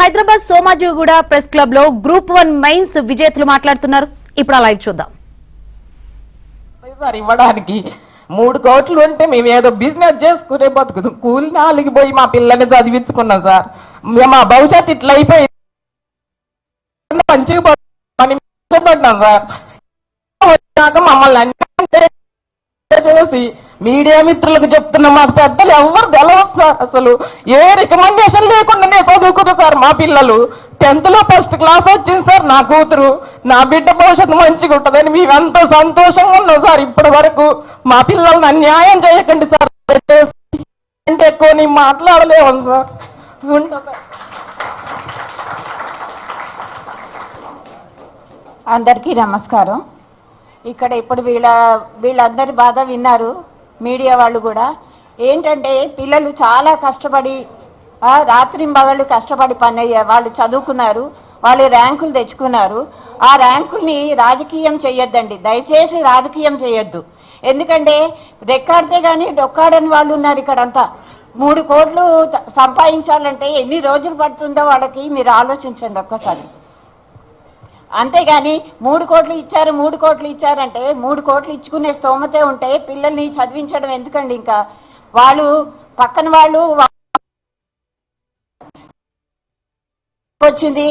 Hyderabad Somajiguda press club లో group 1 mains విజేతలు మాట్లాడుతున్నారు. ఇప్పుడు ఆ లైవ్ చూద్దాం. ఇవ్వడానికి 3 కోట్లు ఉంటే మేము ఏదో బిజినెస్ చేసుకునే బతుకుదు కూలి నాలికి పోయి మా పిల్లని చదివించుకున్నాం సార్. మా భవిష్యత్తు ఇట్లా అయిపోయి మంచిగా పడినాం సార్. వచ్చాక మమ్మల్ని అన్ని చేసి మీడియా మిత్రులకు చెప్తున్నా, మాకు పెద్దలు ఎవరు గెలవరు సార్. అసలు ఏ రికమెండేషన్ లేకుండానే చదువుకున్నారు సార్. మా పిల్లలు 10th లో ఫస్ట్ క్లాస్ వచ్చింది సార్. నా కూతురు, నా బిడ్డ భవిష్యత్తు మంచిగా ఉంటుందని మేమెంతో సంతోషంగా ఉన్నాం సార్. ఇప్పటి వరకు మా పిల్లల్ని అన్యాయం చేయకండి సార్. అంటే ఎక్కువ నేను మాట్లాడలేము సార్. అందరికీ నమస్కారం. ఇక్కడ ఇప్పుడు వీళ్ళందరి బాధ విన్నారు మీడియా వాళ్ళు కూడా. ఏంటంటే పిల్లలు చాలా కష్టపడి రాత్రింబగళ్ళు కష్టపడి వాళ్ళు చదువుకున్నారు, వాళ్ళు ర్యాంకులు తెచ్చుకున్నారు. ఆ ర్యాంకుల్ని రాజకీయం చేయొద్దండి, దయచేసి రాజకీయం చేయొద్దు. ఎందుకంటే రెక్కాడితే కానీ డొక్కాడని వాళ్ళు ఉన్నారు ఇక్కడంతా. 3 కోట్లు సంపాదించాలంటే ఎన్ని రోజులు పడుతుందో వాళ్ళకి మీరు ఆలోచించండి ఒక్కసారి. అంతేగాని 3 కోట్లు ఇచ్చారు 3 కోట్లు ఇచ్చారంటే 3 కోట్లు ఇచ్చుకునే స్తోమతే ఉంటే పిల్లల్ని చదివించడం ఎందుకండి? ఇంకా వాళ్ళు పక్కన వాళ్ళు వచ్చింది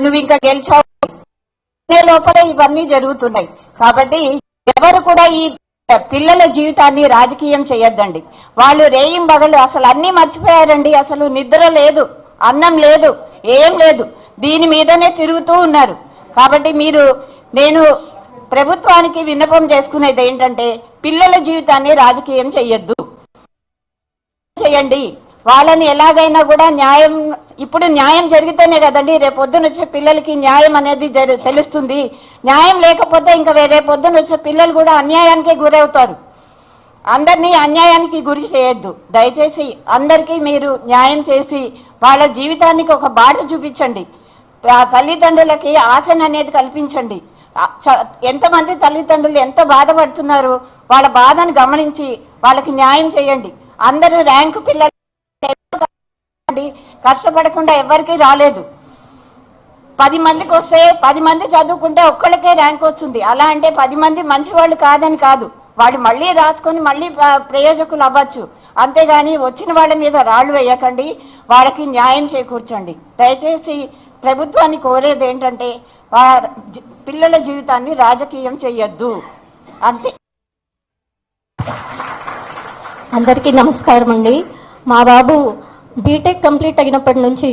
నువ్వు ఇంకా గెలిచావు లోపల ఇవన్నీ జరుగుతున్నాయి. కాబట్టి ఎవరు కూడా ఈ పిల్లల జీవితాన్ని రాజకీయం చేయొద్దండి. వాళ్ళు రేయింబగళ్ళు అసలు అన్నీ మర్చిపోయారండి. అసలు నిద్ర లేదు, అన్నం లేదు, ఏం లేదు, దీని మీదనే తిరుగుతూ ఉన్నారు. కాబట్టి నేను ప్రభుత్వానికి విన్నపం చేసుకునేది ఏంటంటే పిల్లల జీవితాన్ని రాజకీయం చెయ్యొద్దు, చేయండి. వాళ్ళని ఎలాగైనా కూడా ఇప్పుడు న్యాయం జరిగితేనే కదండి రేపు పొద్దున వచ్చే పిల్లలకి న్యాయం అనేది తెలుస్తుంది. న్యాయం లేకపోతే ఇంకా రేపు పొద్దున వచ్చే పిల్లలు కూడా అన్యాయానికే గురవుతారు. అందరినీ అన్యాయానికి గురి చేయొద్దు. దయచేసి అందరికీ మీరు న్యాయం చేసి వాళ్ళ జీవితానికి ఒక బాట చూపించండి. తల్లిదండ్రులకి ఆశను అనేది కల్పించండి. ఎంతమంది తల్లిదండ్రులు ఎంత బాధపడుతున్నారు, వాళ్ళ బాధను గమనించి వాళ్ళకి న్యాయం చేయండి. అందరూ ర్యాంకు పిల్లలు కష్టపడకుండా ఎవరికి రాలేదు. 10 మందికి వస్తే 10 మంది చదువుకుంటే ఒక్కళ్ళకే ర్యాంక్ వస్తుంది. అలా అంటే 10 మంది మంచి వాళ్ళు కాదని కాదు, వాళ్ళు మళ్ళీ రాసుకొని మళ్ళీ ప్రయోజకులు అవ్వచ్చు. అంతేగాని వచ్చిన వాళ్ళ మీద రాళ్ళు వేయకండి, వాళ్ళకి న్యాయం చేకూర్చండి. దయచేసి ప్రభుత్వాన్ని కోరేది ఏంటంటే పిల్లల జీవితాన్ని రాజకీయం చేయొద్దు, అంతే. అందరికీ నమస్కారం అండి. మా బాబు బీటెక్ కంప్లీట్ అయినప్పటి నుంచి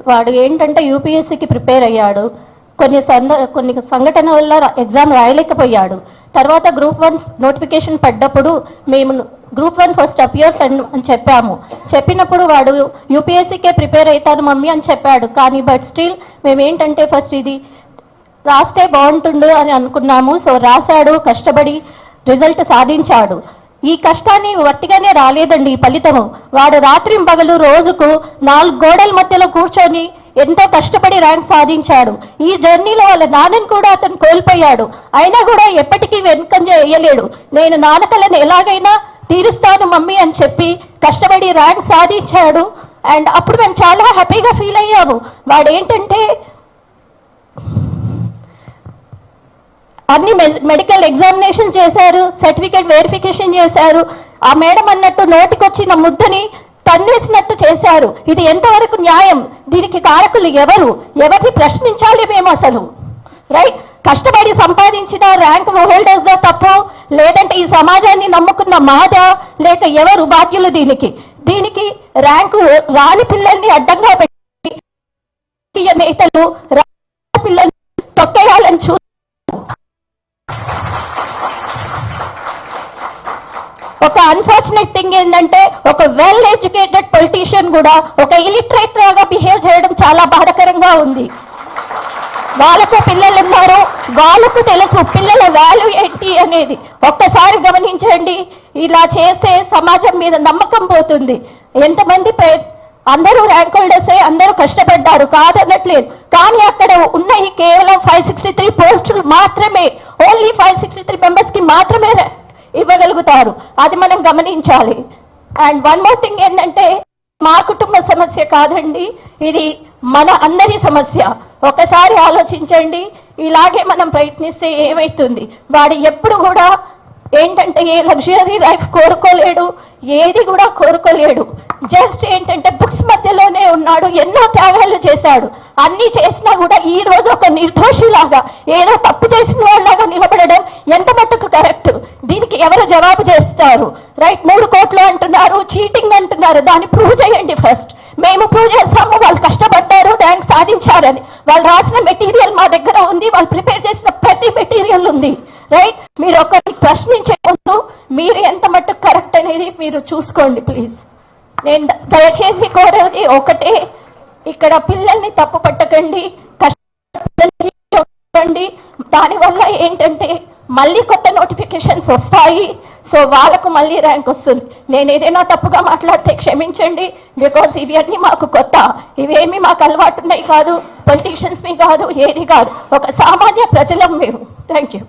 వాడు ఏంటంటే యూపీఎస్సీకి ప్రిపేర్ అయ్యాడు. కొన్ని సంఘటన వల్ల ఎగ్జామ్ రాయలేకపోయాడు. తర్వాత గ్రూప్ 1 నోటిఫికేషన్ పడ్డప్పుడు మేము గ్రూప్ 1 ఫస్ట్ అపియర్ అని చెప్పినప్పుడు వాడు యూపీఎస్సీకే ప్రిపేర్ అవుతాను మమ్మీ అని చెప్పాడు. కానీ బట్ స్టిల్ మేమేంటంటే ఫస్ట్ ఇది రాస్తే బాగుంటుండు అని అనుకున్నాము. సో రాశాడు, కష్టపడి రిజల్ట్ సాధించాడు. ఈ కష్టాన్ని వట్టిగానే రాలేదండి ఈ ఫలితము. వాడు రాత్రింబగలు రోజుకు 4 గోడల మధ్యలో కూర్చొని ఎంతో కష్టపడి ర్యాంక్ సాధించాడు. ఈ జర్నీలో వాళ్ళ నాన్నని కూడా అతను కోల్పోయాడు. అయినా కూడా ఎప్పటికీ వెనుకంజ వేయలేడు. నేను నాన్నకలను ఎలాగైనా తీరుస్తాను మమ్మీ అని చెప్పి కష్టపడి ర్యాంక్ సాధించాడు. అండ్ అప్పుడు మేము చాలా హ్యాపీగా ఫీల్ అయ్యాము. వాడు ఏంటంటే అన్ని మెడికల్ ఎగ్జామినేషన్ చేశారు, సర్టిఫికేట్ వెరిఫికేషన్ చేశారు. ఆ మేడం అన్నట్టు నోటికొచ్చిన ముద్దని తన్నేసినట్టు చేశారు. ఇది ఎంతవరకు న్యాయం? దీనికి కారకులు ఎవరిని ప్రశ్నించాలి మేము అసలు? రైట్, కష్టపడి సంపాదించిన ర్యాంక్ హోల్డర్స్ దా తప్పు, లేదంటే ఈ సమాజాన్ని నమ్ముకున్న మాదా, లేక ఎవరు బాధ్యులు దీనికి ర్యాంకు రాని పిల్లల్ని అడ్డంగా పెట్టి నేతలు పిల్లల్ని తొక్కేయాలని ఒక అన్ఫార్చునేట్ థింగ్ ఏంటంటే ఒక వెల్ ఎడ్యుకేటెడ్ పొలిటీషియన్ కూడా ఒక ఇలిటరేట్ లాగా బిహేవ్ చేయడం చాలా బాధాకరంగా ఉంది. వాళ్ళకు పిల్లలు ఉన్నారు, వాళ్ళకు తెలుసు పిల్లల వాల్యూ ఏంటి అనేది. ఒక్కసారి గమనించండి. ఇలా చేస్తే సమాజం మీద నమ్మకం పోతుంది. ఎంతమంది అందరూ ర్యాంక్ హోల్డర్సే, అందరూ కష్టపడ్డారు కాదనట్లేదు. కానీ అక్కడ ఉన్నాయి కేవలం 563 పోస్టులు మాత్రమే. ఓన్లీ 563 మెంబర్స్ కి మాత్రమే ఇవ్వగలుగుతారు. అది మనం గమనించాలి. అండ్ వన్ మోర్ థింగ్ ఏంటంటే మా కుటుంబ సమస్య కాదండి, ఇది మన అందరి సమస్య. ఒకసారి ఆలోచించండి, ఇలాగే మనం ప్రయత్నిస్తే ఏమవుతుంది? వాడు ఎప్పుడు కూడా ఏంటంటే ఏ లగ్జరీ లైఫ్ కోరుకోలేడు, ఏది కూడా కోరుకోలేడు. జస్ట్ ఏంటంటే బుక్స్ మధ్యలోనే ఉన్నాడు, ఎన్నో త్యాగాలు చేశాడు. అన్ని చేసినా కూడా ఈ రోజు ఒక నిర్దోషిలాగా ఏదో తప్పు చేసిన వాళ్ళలాగా నిలబడడం ఎంత మట్టుకు కరెక్ట్? దీనికి ఎవరు జవాబు చేస్తారు? రైట్, 3 కోట్లు అంటున్నారు, చీటింగ్ అంటున్నారు. దాన్ని ప్రూవ్ చేయండి ఫస్ట్. మేము ప్రూవ్ చేస్తాము వాళ్ళు కష్టపడ్డారు, ర్యాంక్ సాధించారని. వాళ్ళు రాసిన మెటీరియల్ మా దగ్గర ఉంది, వాళ్ళు ప్రిపేర్ చేసిన ప్రతి మెటీరియల్ ఉంది. రైట్, మీరు ఒకరికి ప్రశ్నించే ముందు మీరు ఎంత మట్టుకు కరెక్ట్ అనేది మీరు చూసుకోండి ప్లీజ్. నేను దయచేసి కోరేది ఒకటే, ఇక్కడ పిల్లల్ని తప్పు పట్టకండి, కష్టపడండి. దానివల్ల ఏంటంటే మళ్ళీ కొత్త నోటిఫికేషన్స్ వస్తాయి, సో వాళ్ళకు మళ్ళీ ర్యాంక్ వస్తుంది. నేను ఏదైనా తప్పుగా మాట్లాడితే క్షమించండి, బికాస్ ఇవన్నీ మాకు కొత్త, ఇవేమి మాకు అలవాటు ఉన్నాయి కాదు, పొలిటీషియన్స్ మీ కాదు, ఏది కాదు, ఒక సామాన్య ప్రజలం మేము. Thank you.